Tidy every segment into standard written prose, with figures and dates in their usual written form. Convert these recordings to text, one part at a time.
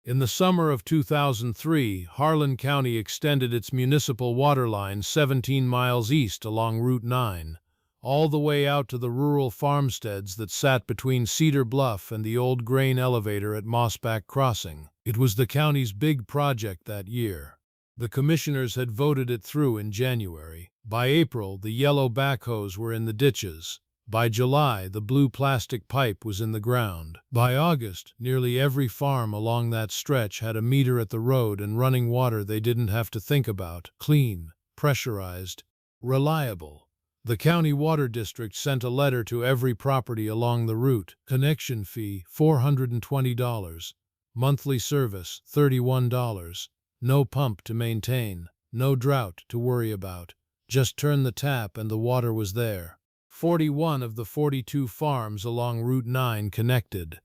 In the summer of 2003, Harlan County extended its municipal water line 17 miles east along Route 9, all the way out to the rural farmsteads that sat between Cedar Bluff and the old grain elevator at Mossback Crossing. It was the county's big project that year. The commissioners had voted it through in January. By April, the yellow backhoes were in the ditches. By July, the blue plastic pipe was in the ground. By August, nearly every farm along that stretch had a meter at the road and running water they didn't have to think about. Clean, pressurized, reliable. The county water district sent a letter to every property along the route. Connection fee, $420. Monthly service, $31. No pump to maintain. No drought to worry about. Just turn the tap and the water was there. 41 of the 42 farms along Route 9 connected.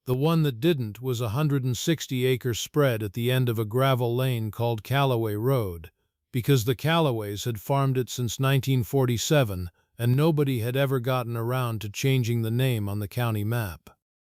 The one that didn't was a 160-acre spread at the end of a gravel lane called Calloway Road, because the Calloways had farmed it since 1947 and nobody had ever gotten around to changing the name on the county map.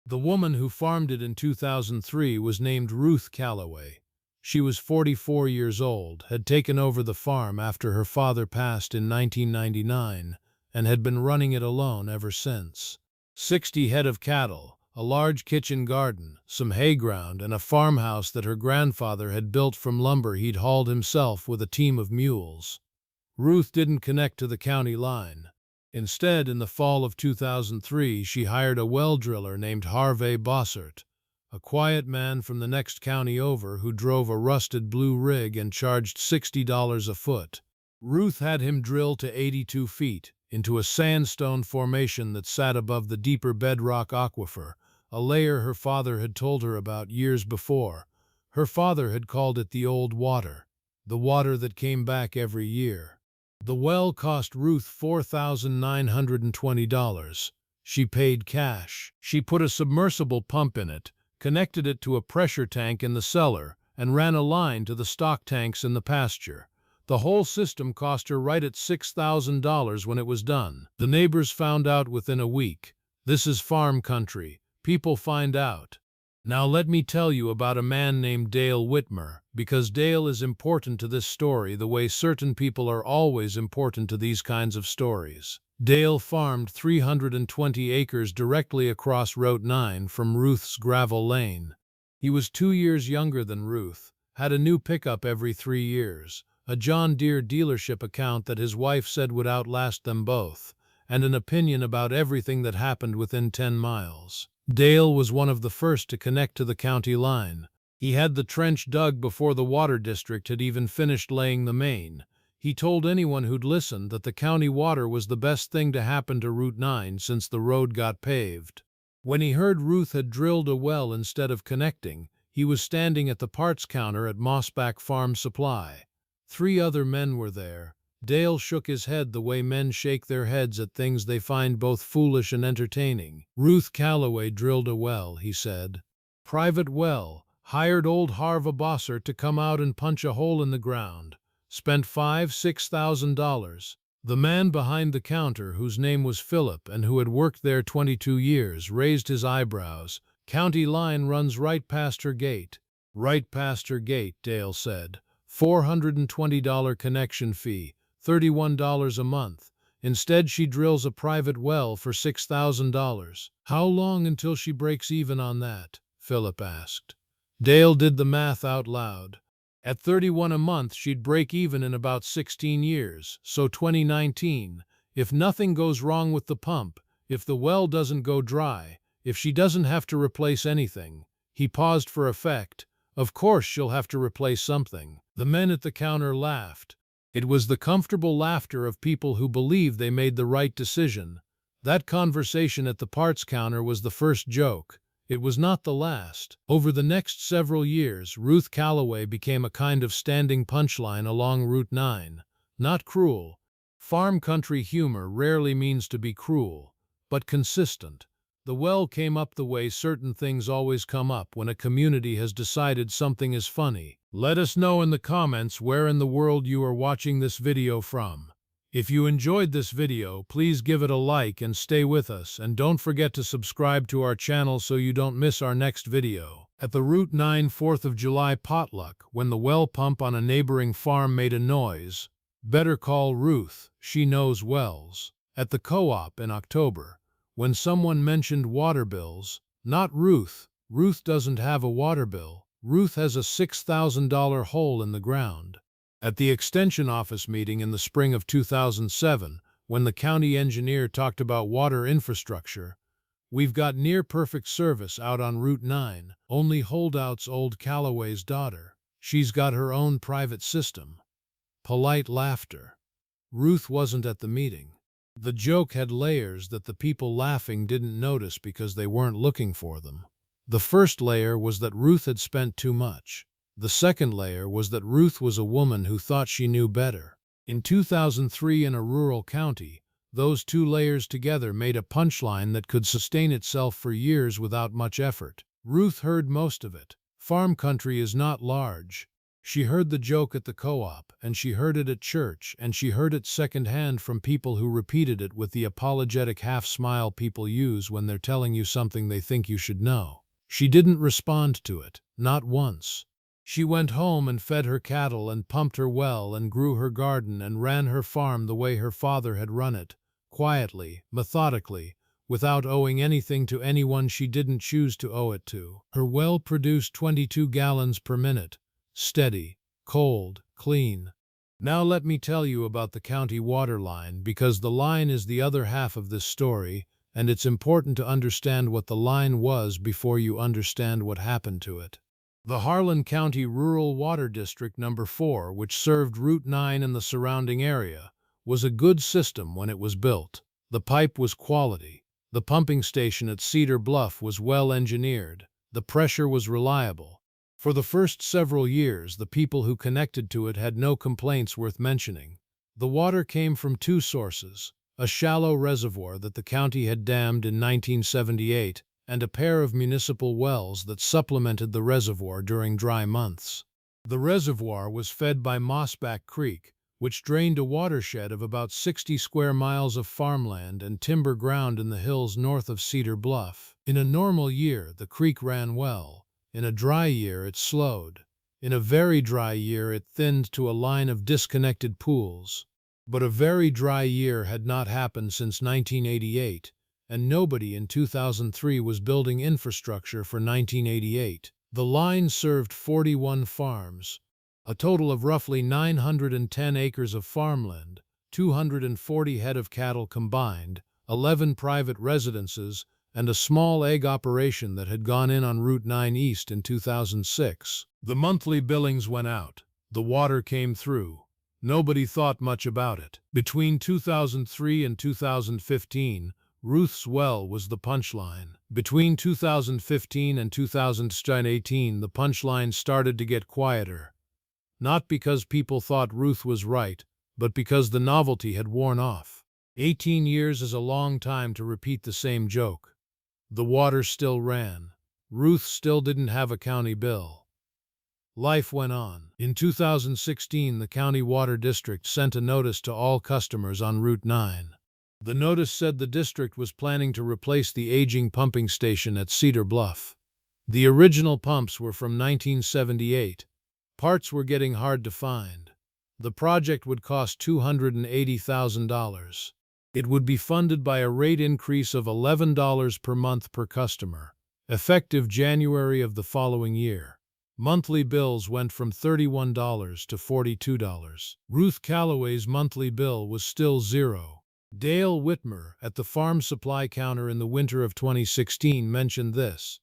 The woman who farmed it in 2003 was named Ruth Calloway. She was 44 years old, had taken over the farm after her father passed in 1999, and had been running it alone ever since. 60 head of cattle, a large kitchen garden, some hay ground, and a farmhouse that her grandfather had built from lumber he'd hauled himself with a team of mules. Ruth didn't connect to the county line. Instead, in the fall of 2003, she hired a well driller named Harvey Bossert, a quiet man from the next county over who drove a rusted blue rig and charged $60 a foot. Ruth had him drill to 82 feet, into a sandstone formation that sat above the deeper bedrock aquifer, a layer her father had told her about years before. Her father had called it the old water, the water that came back every year. The well cost Ruth $4,920. She paid cash. She put a submersible pump in it, connected it to a pressure tank in the cellar, and ran a line to the stock tanks in the pasture. The whole system cost her right at $6,000 when it was done. The neighbors found out within a week. This is farm country. People find out. Now let me tell you about a man named Dale Whitmer, because Dale is important to this story the way certain people are always important to these kinds of stories. Dale farmed 320 acres directly across Route 9 from Ruth's gravel lane. He was 2 years younger than Ruth, had a new pickup every 3 years, a John Deere dealership account that his wife said would outlast them both, and an opinion about everything that happened within 10 miles. Dale was one of the first to connect to the county line. He had the trench dug before the water district had even finished laying the main. He told anyone who'd listen that the county water was the best thing to happen to Route 9 since the road got paved. When he heard Ruth had drilled a well instead of connecting, he was standing at the parts counter at Mossback Farm Supply. 3 other men were there. Dale shook his head the way men shake their heads at things they find both foolish and entertaining. Ruth Calloway drilled a well, he said. Private well. Hired old Harva Bossert to come out and punch a hole in the ground. Spent $5,000–6,000. The man behind the counter, whose name was Philip and who had worked there 22 years, raised his eyebrows. County line runs right past her gate. Right past her gate, Dale said. $420 connection fee, $31 a month. Instead, she drills a private well for $6,000. How long until she breaks even on that? Philip asked. Dale did the math out loud. At $31 a month, she'd break even in about 16 years, so 2019. If nothing goes wrong with the pump, if the well doesn't go dry, if she doesn't have to replace anything. He paused for effect. Of course she'll have to replace something. The men at the counter laughed. It was the comfortable laughter of people who believed they made the right decision. That conversation at the parts counter was the first joke. It was not the last. Over the next several years, Ruth Calloway became a kind of standing punchline along Route 9. Not cruel. Farm country humor rarely means to be cruel, but consistent. The well came up the way certain things always come up when a community has decided something is funny. Let us know in the comments where in the world you are watching this video from. If you enjoyed this video, please give it a like and stay with us, and don't forget to subscribe to our channel so you don't miss our next video. At the Route 9 4th of July potluck, when the well pump on a neighboring farm made a noise, better call Ruth, she knows wells. At the co-op in October, when someone mentioned water bills, not Ruth. Ruth doesn't have a water bill. Ruth has a $6,000 hole in the ground. At the Extension Office meeting in the spring of 2007, when the county engineer talked about water infrastructure, we've got near-perfect service out on Route 9, only holdouts old Calloway's daughter. She's got her own private system. Polite laughter. Ruth wasn't at the meeting. The joke had layers that the people laughing didn't notice because they weren't looking for them. The first layer was that Ruth had spent too much. The second layer was that Ruth was a woman who thought she knew better. In 2003, in a rural county, those two layers together made a punchline that could sustain itself for years without much effort. Ruth heard most of it. Farm country is not large. She heard the joke at the co-op, and she heard it at church, and she heard it secondhand from people who repeated it with the apologetic half-smile people use when they're telling you something they think you should know. She didn't respond to it, not once. She went home and fed her cattle and pumped her well and grew her garden and ran her farm the way her father had run it, quietly, methodically, without owing anything to anyone she didn't choose to owe it to. Her well produced 22 gallons per minute, steady, cold, clean. Now let me tell you about the county water line, because the line is the other half of this story, and it's important to understand what the line was before you understand what happened to it. The Harlan County Rural Water District No. 4, which served Route 9 and the surrounding area, was a good system when it was built. The pipe was quality. The pumping station at Cedar Bluff was well engineered. The pressure was reliable. For the first several years, the people who connected to it had no complaints worth mentioning. The water came from two sources: a shallow reservoir that the county had dammed in 1978, and a pair of municipal wells that supplemented the reservoir during dry months. The reservoir was fed by Mossback Creek, which drained a watershed of about 60 square miles of farmland and timber ground in the hills north of Cedar Bluff. In a normal year, the creek ran well. In a dry year, it slowed. In a very dry year, it thinned to a line of disconnected pools. But a very dry year had not happened since 1988, and nobody in 2003 was building infrastructure for 1988. The line served 41 farms, a total of roughly 910 acres of farmland, 240 head of cattle combined, 11 private residences, and a small egg operation that had gone in on Route 9 East in 2006. The monthly billings went out. The water came through. Nobody thought much about it. Between 2003 and 2015, Ruth's well was the punchline. Between 2015 and 2018, the punchline started to get quieter. Not because people thought Ruth was right, but because the novelty had worn off. 18 years is a long time to repeat the same joke. The water still ran. Ruth still didn't have a county bill. Life went on. In 2016, the County Water District sent a notice to all customers on Route 9. The notice said the district was planning to replace the aging pumping station at Cedar Bluff. The original pumps were from 1978. Parts were getting hard to find. The project would cost $280,000. It would be funded by a rate increase of $11 per month per customer, effective January of the following year. Monthly bills went from $31 to $42. Ruth Calloway's monthly bill was still $0. Dale Whitmer, at the farm supply counter in the winter of 2016, mentioned this.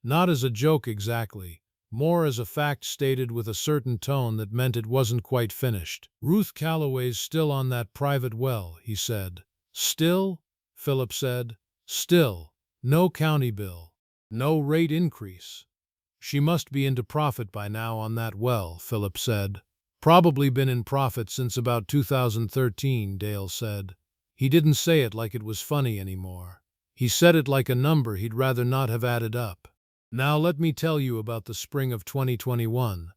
Not as a joke exactly, more as a fact stated with a certain tone that meant it wasn't quite finished. Ruth Calloway's still on that private well, he said. Still? Philip said. Still. No county bill. No rate increase. She must be into profit by now on that well, Philip said. Probably been in profit since about 2013, Dale said. He didn't say it like it was funny anymore. He said it like a number he'd rather not have added up. Now let me tell you about the spring of 2021,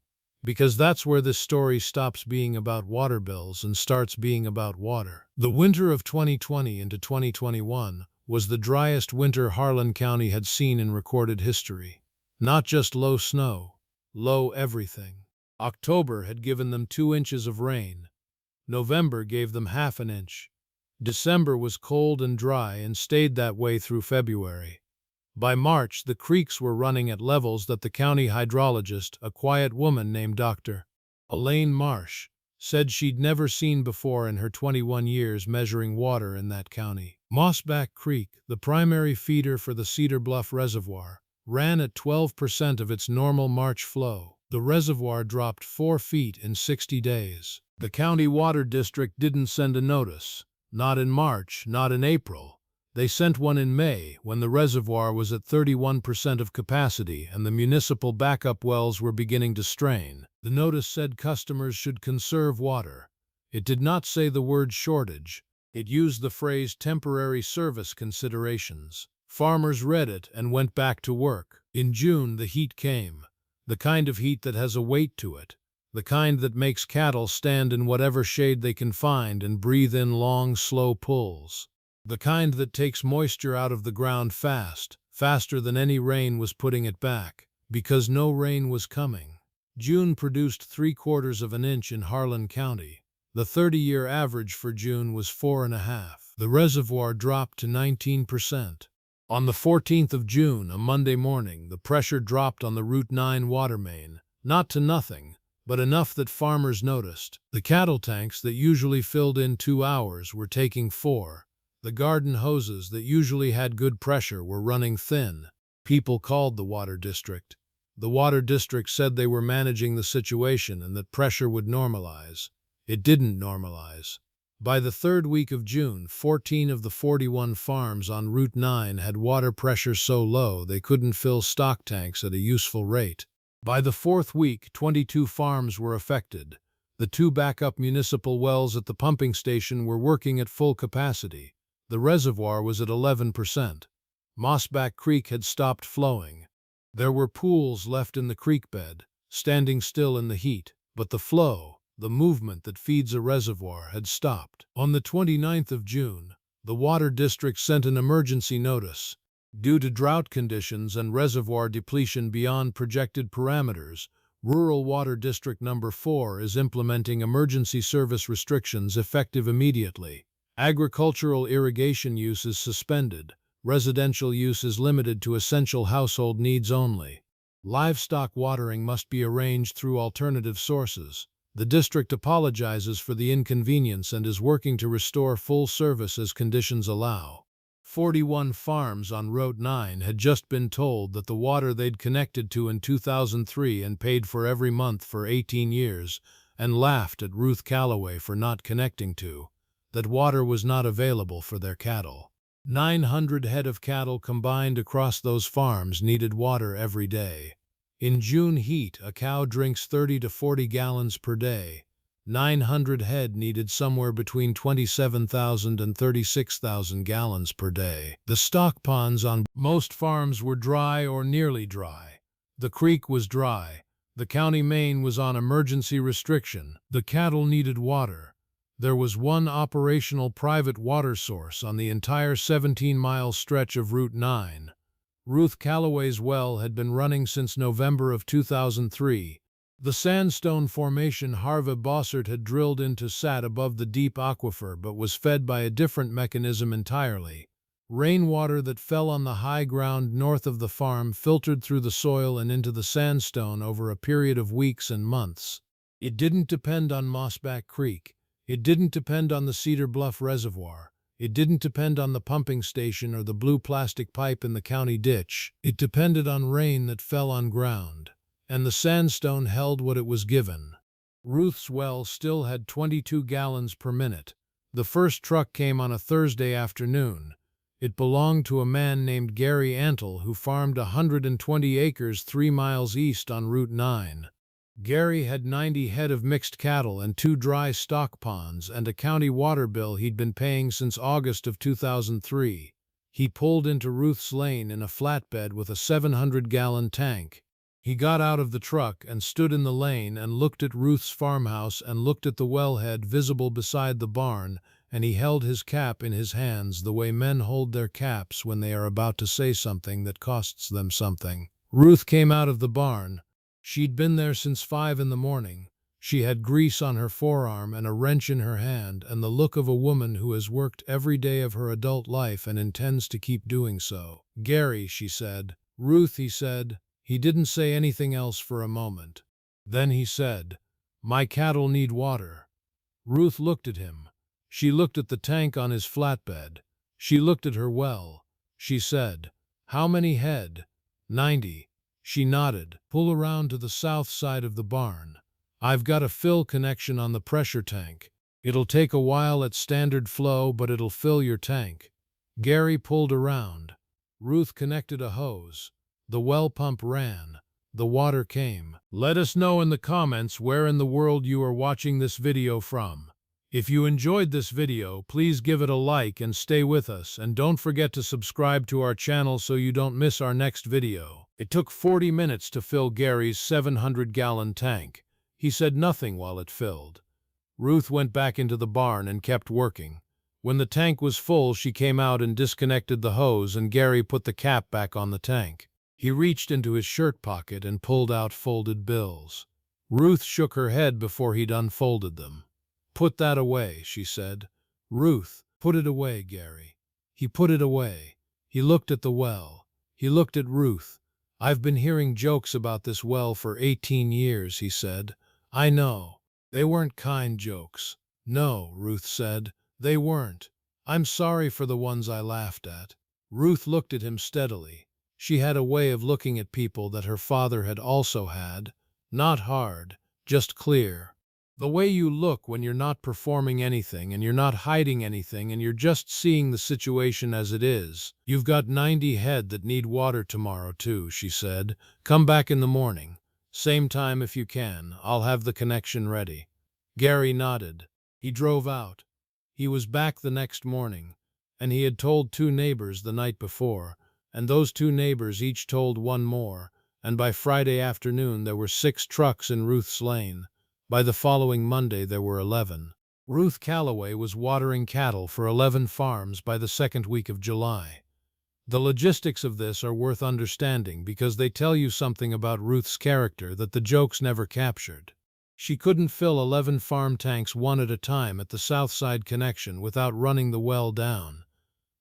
because that's where this story stops being about water bills and starts being about water. The winter of 2020 into 2021 was the driest winter Harlan County had seen in recorded history. Not just low snow, low everything. October had given them 2 inches of rain. November gave them half an inch. December was cold and dry and stayed that way through February. By March, the creeks were running at levels that the county hydrologist, a quiet woman named Dr. Elaine Marsh, said she'd never seen before in her 21 years measuring water in that county. Mossback Creek, the primary feeder for the Cedar Bluff Reservoir, ran at 12% of its normal March flow. The reservoir dropped 4 feet in 60 days. The county water district didn't send a notice. Not in March, not in April. They sent one in May, when the reservoir was at 31% of capacity and the municipal backup wells were beginning to strain. The notice said customers should conserve water. It did not say the word shortage. It used the phrase temporary service considerations. Farmers read it and went back to work. In June, the heat came. The kind of heat that has a weight to it. The kind that makes cattle stand in whatever shade they can find and breathe in long, slow pulls. The kind that takes moisture out of the ground fast, faster than any rain was putting it back, because no rain was coming. June produced 3/4 of an inch in Harlan County. The 30-year average for June was 4.5. The reservoir dropped to 19%. On the 14th of June, a Monday morning, the pressure dropped on the Route 9 water main, not to nothing, but enough that farmers noticed. The cattle tanks that usually filled in 2 hours were taking 4. The garden hoses that usually had good pressure were running thin. People called the water district. The water district said they were managing the situation and that pressure would normalize. It didn't normalize. By the 3rd week of June, 14 of the 41 farms on Route 9 had water pressure so low they couldn't fill stock tanks at a useful rate. By the 4th week, 22 farms were affected. The 2 backup municipal wells at the pumping station were working at full capacity. The reservoir was at 11%. Mossback Creek had stopped flowing. There were pools left in the creek bed, standing still in the heat, but the flow, the movement that feeds a reservoir, had stopped. On the 29th of June, the water district sent an emergency notice. Due to drought conditions and reservoir depletion beyond projected parameters, Rural Water District No. 4 is implementing emergency service restrictions effective immediately. Agricultural irrigation use is suspended. Residential use is limited to essential household needs only. Livestock watering must be arranged through alternative sources. The district apologizes for the inconvenience and is working to restore full service as conditions allow. 41 farms on Route 9 had just been told that the water they'd connected to in 2003 and paid for every month for 18 years, and laughed at Ruth Calloway for not connecting to, that water was not available for their cattle. 900 head of cattle combined across those farms needed water every day. In June heat, a cow drinks 30 to 40 gallons per day. 900 head needed somewhere between 27,000 and 36,000 gallons per day. The stock ponds on most farms were dry or nearly dry. The creek was dry. The county main was on emergency restriction. The cattle needed water. There was one operational private water source on the entire 17-mile stretch of Route 9. Ruth Calloway's well had been running since November of 2003. The sandstone formation Harvey Bossert had drilled into sat above the deep aquifer but was fed by a different mechanism entirely. Rainwater that fell on the high ground north of the farm filtered through the soil and into the sandstone over a period of weeks and months. It didn't depend on Mossback Creek. It didn't depend on the Cedar Bluff Reservoir. It didn't depend on the pumping station or the blue plastic pipe in the county ditch. It depended on rain that fell on ground, and the sandstone held what it was given. Ruth's well still had 22 gallons per minute. The first truck came on a Thursday afternoon. It belonged to a man named Gary Antle who farmed 120 acres 3 miles east on Route 9. Gary had 90 head of mixed cattle and 2 dry stock ponds and a county water bill he'd been paying since August of 2003. He pulled into Ruth's lane in a flatbed with a 700-gallon tank. He got out of the truck and stood in the lane and looked at Ruth's farmhouse and looked at the wellhead visible beside the barn, and he held his cap in his hands the way men hold their caps when they are about to say something that costs them something. Ruth came out of the barn. She'd been there since 5 in the morning. She had grease on her forearm and a wrench in her hand and the look of a woman who has worked every day of her adult life and intends to keep doing so. "Gary," she said. "Ruth," he said. He didn't say anything else for a moment. Then he said, "My cattle need water." Ruth looked at him. She looked at the tank on his flatbed. She looked at her well. She said, "How many head?" 90. She nodded. "Pull around to the south side of the barn. I've got a fill connection on the pressure tank. It'll take a while at standard flow, but it'll fill your tank." Gary pulled around. Ruth connected a hose. The well pump ran. The water came. Let us know in the comments where in the world you are watching this video from. If you enjoyed this video, please give it a like and stay with us, and don't forget to subscribe to our channel so you don't miss our next video. It took 40 minutes to fill Gary's 700-gallon tank. He said nothing while it filled. Ruth went back into the barn and kept working. When the tank was full, she came out and disconnected the hose, and Gary put the cap back on the tank. He reached into his shirt pocket and pulled out folded bills. Ruth shook her head before he'd unfolded them. "Put that away," she said. "Ruth, put it away, Gary." He put it away. He looked at the well. He looked at Ruth. "I've been hearing jokes about this well for 18 years, he said. "I know. They weren't kind jokes." "No," Ruth said. "They weren't. I'm sorry for the ones I laughed at." Ruth looked at him steadily. She had a way of looking at people that her father had also had. Not hard, just clear. The way you look when you're not performing anything and you're not hiding anything and you're just seeing the situation as it is. "You've got 90 head that need water tomorrow too," she said. "Come back in the morning. Same time if you can. I'll have the connection ready." Gary nodded. He drove out. He was back the next morning, and he had told 2 neighbors the night before, and those 2 neighbors each told 1 more, and by Friday afternoon there were 6 trucks in Ruth's lane. By the following Monday there were 11. Ruth Calloway was watering cattle for 11 farms by the 2nd week of July. The logistics of this are worth understanding because they tell you something about Ruth's character that the jokes never captured. She couldn't fill 11 farm tanks one at a time at the south side connection without running the well down.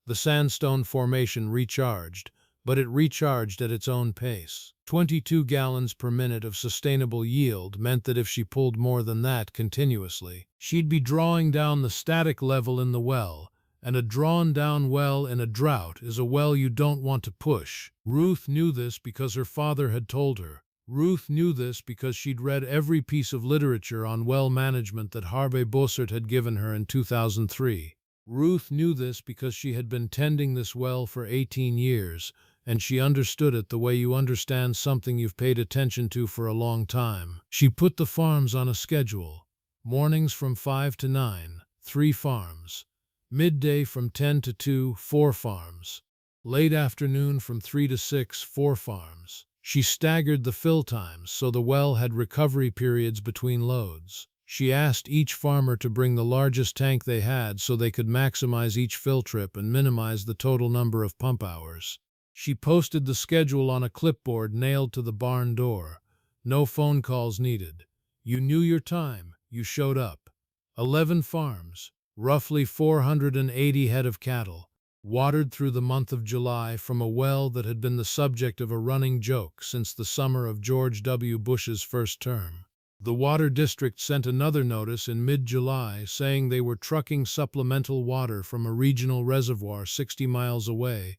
The sandstone formation recharged, but it recharged at its own pace. 22 gallons per minute of sustainable yield meant that if she pulled more than that continuously, she'd be drawing down the static level in the well, and a drawn-down well in a drought is a well you don't want to push. Ruth knew this because her father had told her. Ruth knew this because she'd read every piece of literature on well management that Harvey Bossert had given her in 2003. Ruth knew this because she had been tending this well for 18 years, and she understood it the way you understand something you've paid attention to for a long time. She put the farms on a schedule. Mornings from 5 to 9, 3 farms. Midday from 10 to 2, 4 farms. Late afternoon from 3 to 6, 4 farms. She staggered the fill times so the well had recovery periods between loads. She asked each farmer to bring the largest tank they had so they could maximize each fill trip and minimize the total number of pump hours. She posted the schedule on a clipboard nailed to the barn door. No phone calls needed. You knew your time. You showed up. 11 farms, roughly 480 head of cattle, watered through the month of July from a well that had been the subject of a running joke since the summer of George W. Bush's first term. The Water District sent another notice in mid-July saying they were trucking supplemental water from a regional reservoir 60 miles away,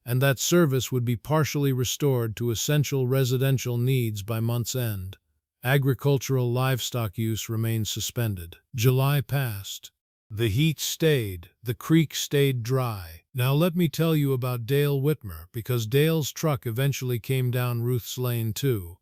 and that service would be partially restored to essential residential needs by month's end. Agricultural livestock use remained suspended. July passed. The heat stayed. The creek stayed dry. Now let me tell you about Dale Whitmer, because Dale's truck eventually came down Ruth's lane too.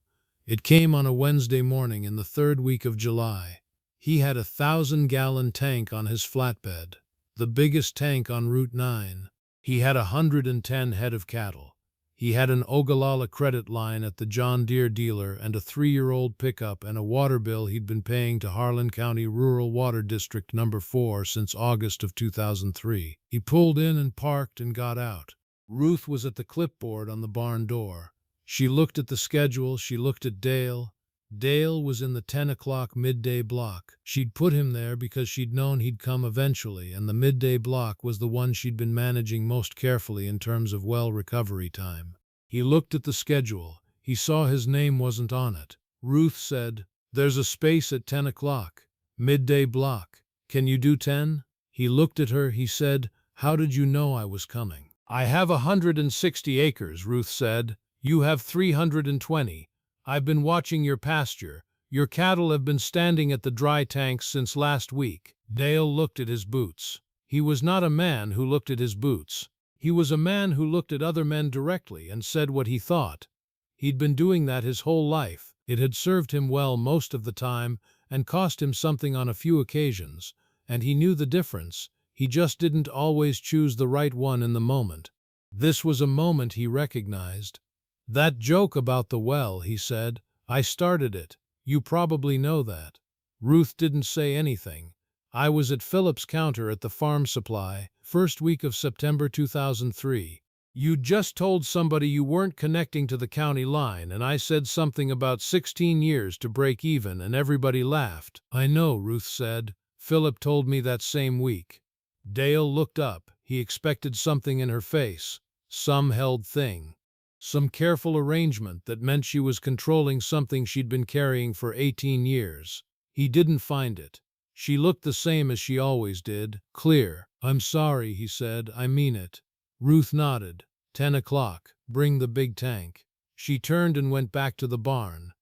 It came on a Wednesday morning in the 3rd week of July. He had a 1,000-gallon tank on his flatbed, the biggest tank on Route 9. He had 110 head of cattle. He had an Ogallala credit line at the John Deere dealer and a 3-year-old pickup and a water bill he'd been paying to Harlan County Rural Water District Number 4 since August of 2003. He pulled in and parked and got out. Ruth was at the clipboard on the barn door. She looked at the schedule, she looked at Dale. Dale was in the 10 o'clock midday block. She'd put him there because she'd known he'd come eventually, and the midday block was the one she'd been managing most carefully in terms of well recovery time. He looked at the schedule. He saw his name wasn't on it. Ruth said, "There's a space at 10 o'clock. Midday block. Can you do 10? He looked at her. He said, "How did you know I was coming?" "I have 160 acres, Ruth said. "You have 320. I've been watching your pasture. Your cattle have been standing at the dry tanks since last week." Dale looked at his boots. He was not a man who looked at his boots. He was a man who looked at other men directly and said what he thought. He'd been doing that his whole life. It had served him well most of the time and cost him something on a few occasions, and he knew the difference. He just didn't always choose the right one in the moment. This was a moment he recognized. "That joke about the well," he said. "I started it. You probably know that." Ruth didn't say anything. "I was at Philip's counter at the farm supply, first week of September 2003. You'd just told somebody you weren't connecting to the county line, and I said something about 16 years to break even, and everybody laughed." "I know," Ruth said. "Philip told me that same week." Dale looked up. He expected something in her face. Some held thing. Some careful arrangement that meant she was controlling something she'd been carrying for 18 years. He didn't find it. She looked the same as she always did, clear. "I'm sorry," he said. "I mean it." Ruth nodded. 10 o'clock. Bring the big tank. She turned and went back to the barn.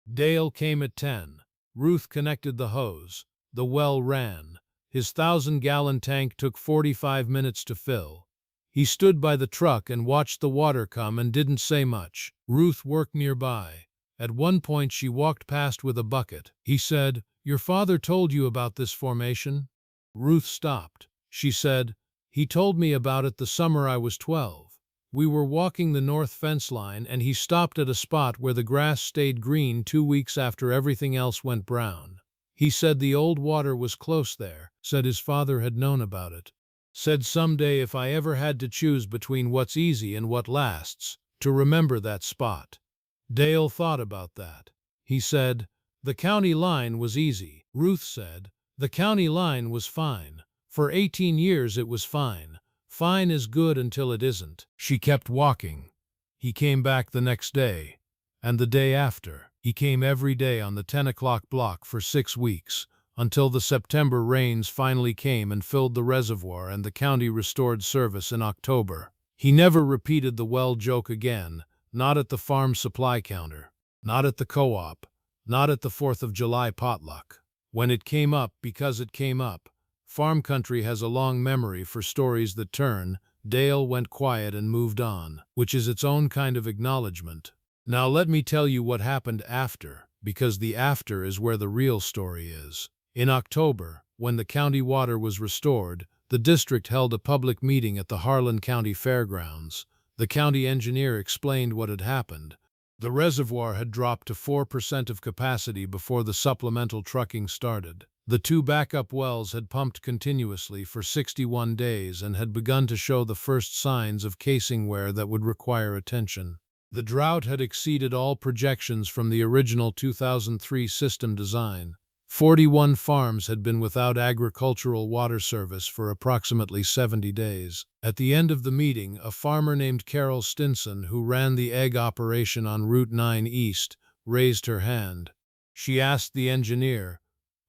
Dale came at 10. Ruth connected the hose. The well ran. His 1,000-gallon tank took 45 minutes to fill. He stood by the truck and watched the water come and didn't say much. Ruth worked nearby. At one point she walked past with a bucket. He said, "Your father told you about this formation?" Ruth stopped. She said, "He told me about it the summer I was 12. We were walking the north fence line and he stopped at a spot where the grass stayed green 2 weeks after everything else went brown. He said the old water was close there, said his father had known about it. Said someday if I ever had to choose between what's easy and what lasts, to remember that spot." Dale thought about that. He said, "The county line was easy." Ruth said, "The county line was fine. For 18 years it was fine. Fine is good until it isn't." She kept walking. He came back the next day, and the day after. He came every day on the 10 o'clock block for 6 weeks. Until the September rains finally came and filled the reservoir and the county restored service in October. He never repeated the well joke again, not at the farm supply counter, not at the co-op, not at the 4th of July potluck. When it came up, because it came up. Farm country has a long memory for stories that turn. Dale went quiet and moved on, which is its own kind of acknowledgement. Now let me tell you what happened after, because the after is where the real story is. In October, when the county water was restored, the district held a public meeting at the Harlan County Fairgrounds. The county engineer explained what had happened. The reservoir had dropped to 4% of capacity before the supplemental trucking started. The 2 backup wells had pumped continuously for 61 days and had begun to show the first signs of casing wear that would require attention. The drought had exceeded all projections from the original 2003 system design. 41 farms had been without agricultural water service for approximately 70 days. At the end of the meeting, a farmer named Carol Stinson, who ran the egg operation on Route 9 East, raised her hand. She asked the engineer,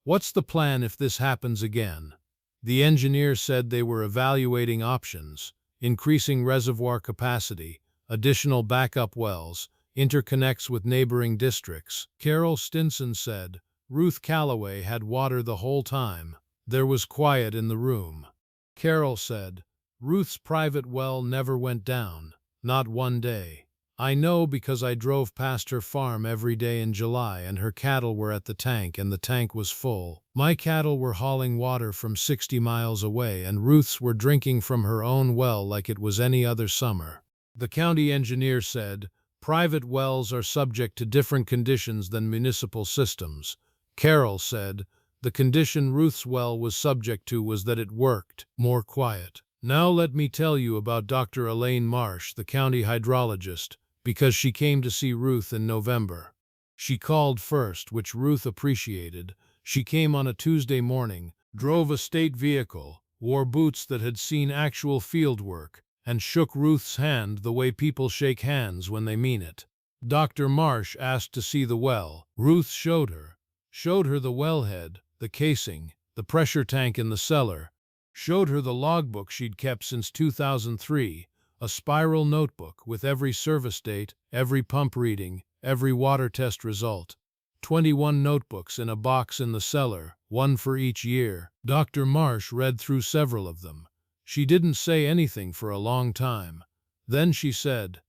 "What's the plan if this happens again?" The engineer said they were evaluating options, increasing reservoir capacity, additional backup wells, interconnects with neighboring districts. Carol Stinson said, Ruth Calloway had water the whole time. There was quiet in the room. Carol said, "Ruth's private well never went down, not one day. I know because I drove past her farm every day in July and her cattle were at the tank and the tank was full. My cattle were hauling water from 60 miles away and Ruth's were drinking from her own well like it was any other summer." The county engineer said, "Private wells are subject to different conditions than municipal systems." Carol said, "The condition Ruth's well was subject to was that it worked, more quiet." Now let me tell you about Dr. Elaine Marsh, the county hydrologist, because she came to see Ruth in November. She called first, which Ruth appreciated. She came on a Tuesday morning, drove a state vehicle, wore boots that had seen actual field work, and shook Ruth's hand the way people shake hands when they mean it. Dr. Marsh asked to see the well. Ruth showed her the wellhead, the casing, the pressure tank in the cellar, showed her the logbook she'd kept since 2003, a spiral notebook with every service date, every pump reading, every water test result. 21 notebooks in a box in the cellar, one for each year. Dr. Marsh read through several of them. She didn't say anything for a long time. Then she said,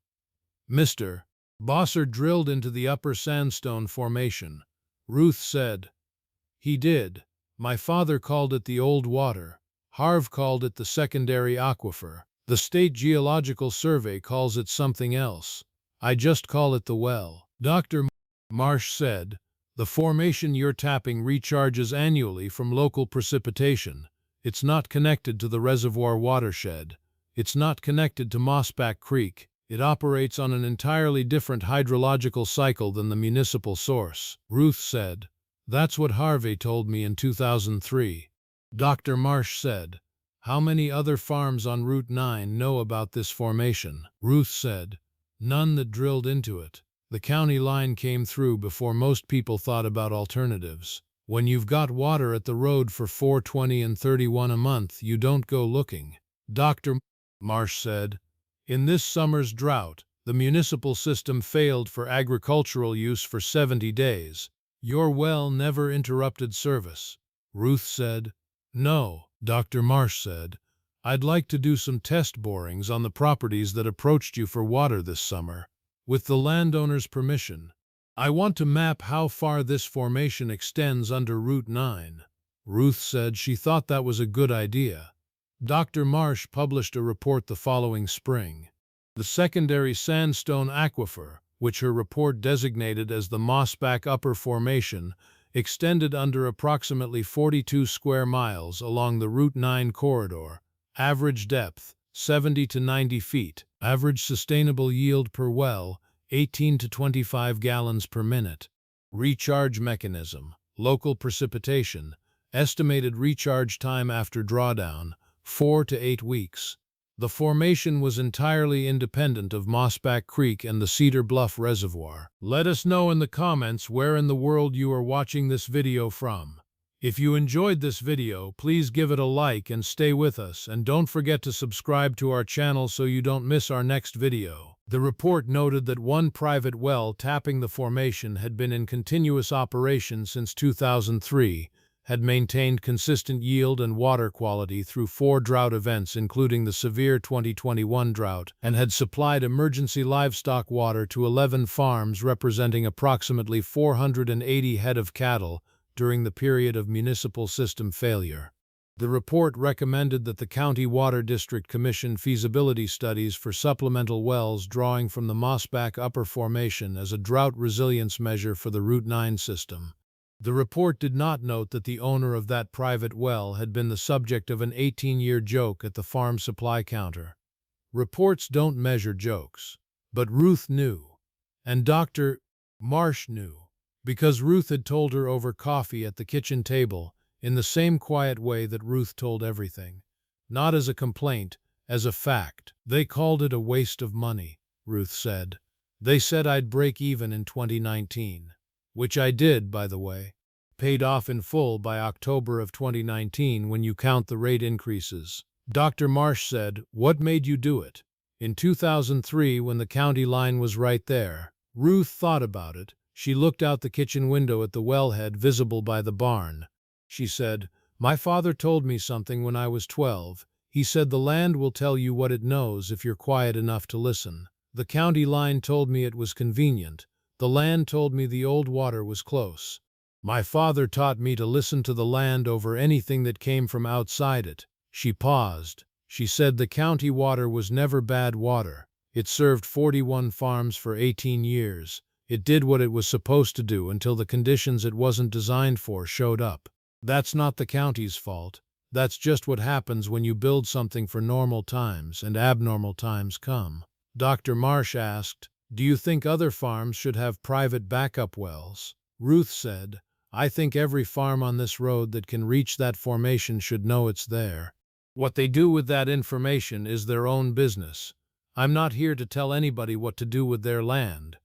"Mr. Bosser drilled into the upper sandstone formation." Ruth said, "He did. My father called it the old water. Harv called it the secondary aquifer. The State Geological Survey calls it something else. I just call it the well." Dr. Marsh said, "The formation you're tapping recharges annually from local precipitation. It's not connected to the reservoir watershed. It's not connected to Mossback Creek. It operates on an entirely different hydrological cycle than the municipal source." Ruth said, "That's what Harvey told me in 2003. Dr. Marsh said, "How many other farms on Route 9 know about this formation?" Ruth said, "None that drilled into it. The county line came through before most people thought about alternatives. When you've got water at the road for $4.20 and $31 a month, you don't go looking." Dr. Marsh said, "In this summer's drought, the municipal system failed for agricultural use for 70 days. Your well never interrupted service." Ruth said, "No." Dr. Marsh said, "I'd like to do some test borings on the properties that approached you for water this summer. With the landowner's permission, I want to map how far this formation extends under Route 9. Ruth said she thought that was a good idea. Dr. Marsh published a report the following spring. The secondary sandstone aquifer, which her report designated as the Mossback Upper Formation, extended under approximately 42 square miles along the Route 9 corridor, average depth 70 to 90 feet, average sustainable yield per well 18 to 25 gallons per minute. Recharge mechanism, local precipitation, estimated recharge time after drawdown 4 to 8 weeks. The formation was entirely independent of Mossback Creek and the Cedar Bluff Reservoir. Let us know in the comments where in the world you are watching this video from. If you enjoyed this video, please give it a like and stay with us, and don't forget to subscribe to our channel so you don't miss our next video. The report noted that one private well tapping the formation had been in continuous operation since 2003, had maintained consistent yield and water quality through 4 drought events including the severe 2021 drought, and had supplied emergency livestock water to 11 farms representing approximately 480 head of cattle during the period of municipal system failure. The report recommended that the County Water District commission feasibility studies for supplemental wells drawing from the Mossback Upper Formation as a drought resilience measure for the Route 9 system. The report did not note that the owner of that private well had been the subject of an 18-year joke at the farm supply counter. Reports don't measure jokes. But Ruth knew. And Dr. Marsh knew. Because Ruth had told her over coffee at the kitchen table, in the same quiet way that Ruth told everything. Not as a complaint, as a fact. "They called it a waste of money," Ruth said. "They said I'd break even in 2019. Which I did, by the way. Paid off in full by October of 2019 when you count the rate increases." Dr. Marsh said, "What made you do it?" "In 2003, when the county line was right there." Ruth thought about it. She looked out the kitchen window at the wellhead visible by the barn. She said, "My father told me something when I was 12. He said the land will tell you what it knows if you're quiet enough to listen. The county line told me it was convenient. The land told me the old water was close. My father taught me to listen to the land over anything that came from outside it." She paused. She said the county water was never bad water. It served 41 farms for 18 years. It did what it was supposed to do until the conditions it wasn't designed for showed up. That's not the county's fault. That's just what happens when you build something for normal times and abnormal times come. Dr. Marsh asked, "Do you think other farms should have private backup wells?" Ruth said, "I think every farm on this road that can reach that formation should know it's there. What they do with that information is their own business. I'm not here to tell anybody what to do with their land."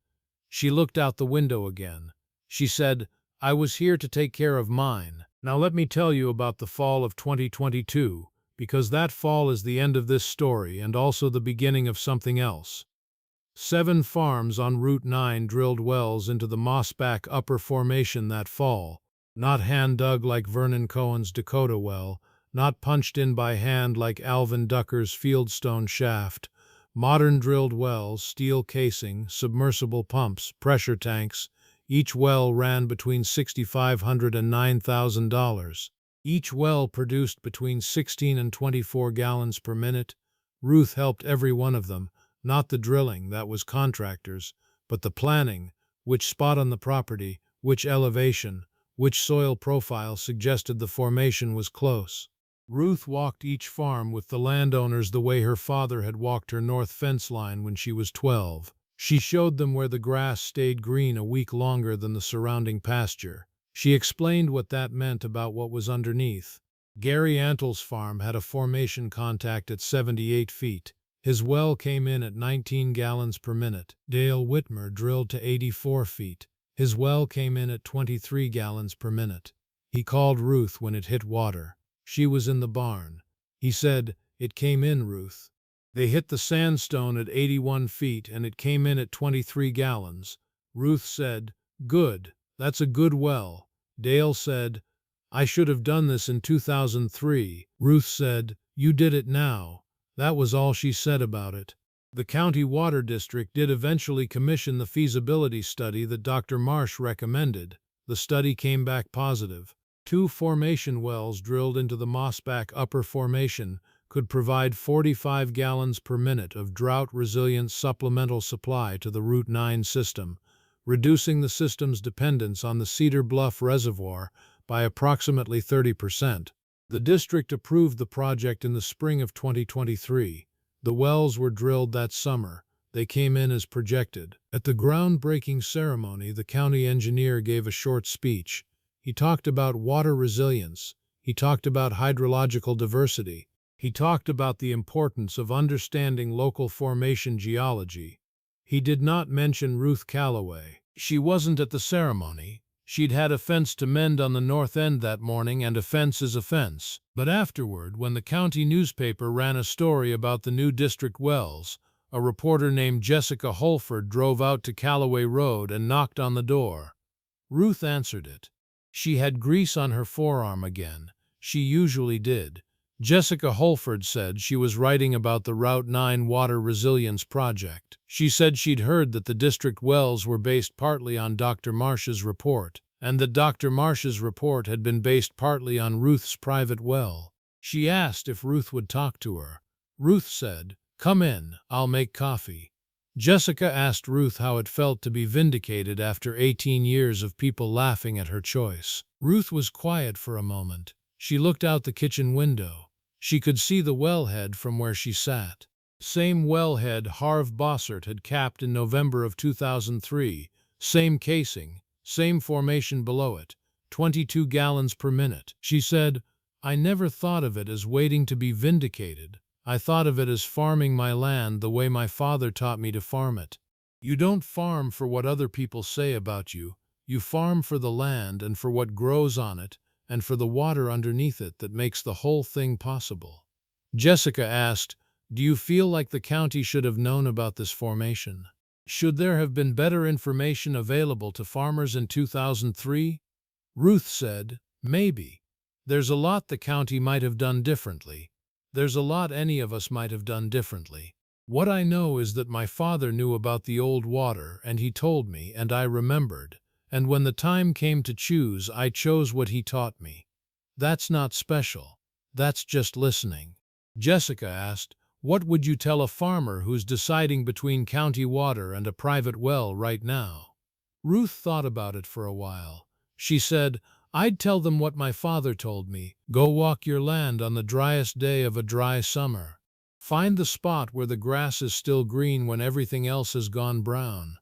She looked out the window again. She said, "I was here to take care of mine. Now let me tell you about the fall of 2022, because that fall is the end of this story and also the beginning of something else." 7 farms on Route 9 drilled wells into the Mossback Upper Formation that fall, not hand-dug like Vernon Cohen's Dakota well, not punched in by hand like Alvin Ducker's Fieldstone shaft. Modern drilled wells, steel casing, submersible pumps, pressure tanks. Each well ran between $6,500 and $9,000. Each well produced between 16 and 24 gallons per minute. Ruth helped every one of them, not the drilling, that was contractors, but the planning, which spot on the property, which elevation, which soil profile suggested the formation was close. Ruth walked each farm with the landowners the way her father had walked her north fence line when she was 12. She showed them where the grass stayed green a week longer than the surrounding pasture. She explained what that meant about what was underneath. Gary Antle's farm had a formation contact at 78 feet. His well came in at 19 gallons per minute. Dale Whitmer drilled to 84 feet. His well came in at 23 gallons per minute. He called Ruth when it hit water. She was in the barn. He said, "It came in, Ruth." They hit the sandstone at 81 feet and it came in at 23 gallons. Ruth said, "Good, that's a good well." Dale said, "I should have done this in 2003. Ruth said, "You did it now." That was all she said about it. The county water district did eventually commission the feasibility study that Dr. Marsh recommended. The study came back positive. 2 formation wells drilled into the Mossback Upper Formation could provide 45 gallons per minute of drought-resilient supplemental supply to the Route 9 system, reducing the system's dependence on the Cedar Bluff Reservoir by approximately 30%. The district approved the project in the spring of 2023. The wells were drilled that summer. They came in as projected. At the groundbreaking ceremony, the county engineer gave a short speech. He talked about water resilience. He talked about hydrological diversity. He talked about the importance of understanding local formation geology. He did not mention Ruth Calloway. She wasn't at the ceremony. She'd had a fence to mend on the north end that morning, and a fence is a fence. But afterward, when the county newspaper ran a story about the new district wells, a reporter named Jessica Holford drove out to Calloway Road and knocked on the door. Ruth answered it. She had grease on her forearm again. She usually did. Jessica Holford said she was writing about the Route 9 Water Resilience Project. She said she'd heard that the district wells were based partly on Dr. Marsh's report, and that Dr. Marsh's report had been based partly on Ruth's private well. She asked if Ruth would talk to her. Ruth said, "Come in, I'll make coffee." Jessica asked Ruth how it felt to be vindicated after 18 years of people laughing at her choice. Ruth was quiet for a moment. She looked out the kitchen window. She could see the wellhead from where she sat. Same wellhead Harv Bossert had capped in November of 2003. Same casing, same formation below it, 22 gallons per minute. She said, "I never thought of it as waiting to be vindicated. I thought of it as farming my land the way my father taught me to farm it. You don't farm for what other people say about you. You farm for the land and for what grows on it, and for the water underneath it that makes the whole thing possible." Jessica asked, "Do you feel like the county should have known about this formation? Should there have been better information available to farmers in 2003? Ruth said, "Maybe. There's a lot the county might have done differently. There's a lot any of us might have done differently. What I know is that my father knew about the old water, and he told me, and I remembered. And when the time came to choose, I chose what he taught me. That's not special. That's just listening." Jessica asked, What would you tell a farmer who's deciding between county water and a private well right now? Ruth thought about it for a while. She said, I'd tell them what my father told me. Go walk your land on the driest day of a dry summer. Find the spot where the grass is still green when everything else has gone brown.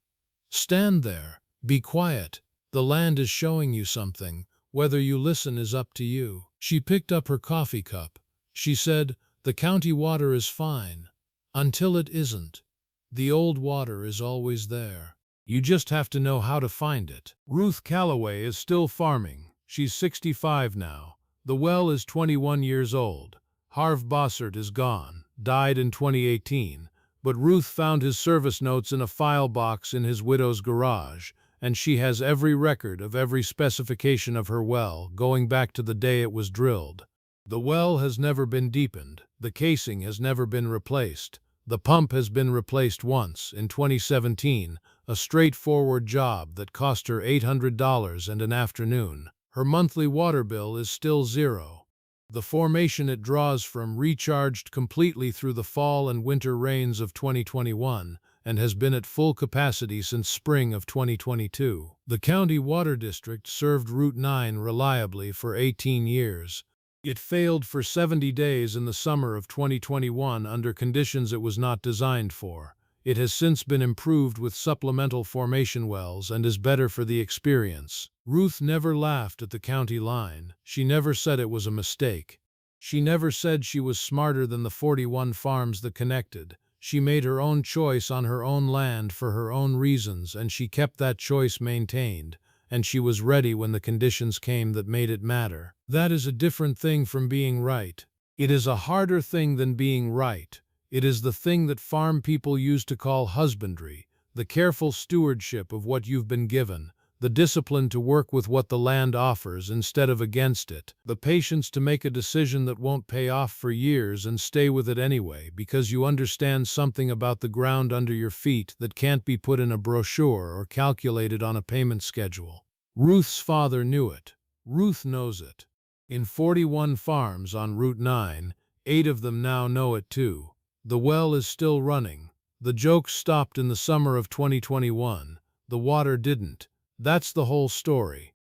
Stand there. Be quiet. The land is showing you something. Whether you listen is up to you. She picked up her coffee cup. She said, the county water is fine. Until it isn't. The old water is always there. You just have to know how to find it. Ruth Calloway is still farming. She's 65 now. The well is 21 years old. Harv Bossert is gone, died in 2018, but Ruth found his service notes in a file box in his widow's garage, and she has every record of every specification of her well, going back to the day it was drilled. The well has never been deepened. The casing has never been replaced. The pump has been replaced once, in 2017, a straightforward job that cost her $800 and an afternoon. Her monthly water bill is still zero. The formation it draws from recharged completely through the fall and winter rains of 2021 and has been at full capacity since spring of 2022. The county water district served Route 9 reliably for 18 years. It failed for 70 days in the summer of 2021 under conditions it was not designed for. It has since been improved with supplemental formation wells and is better for the experience. Ruth never laughed at the county line. She never said it was a mistake. She never said she was smarter than the 41 farms that connected. She made her own choice on her own land for her own reasons, and she kept that choice maintained, and she was ready when the conditions came that made it matter. That is a different thing from being right. It is a harder thing than being right. It is the thing that farm people used to call husbandry, the careful stewardship of what you've been given, the discipline to work with what the land offers instead of against it, the patience to make a decision that won't pay off for years and stay with it anyway because you understand something about the ground under your feet that can't be put in a brochure or calculated on a payment schedule. Ruth's father knew it. Ruth knows it. In 41 farms on Route 9, 8 of them now know it too. The well is still running. The joke stopped in the summer of 2021. The water didn't. That's the whole story.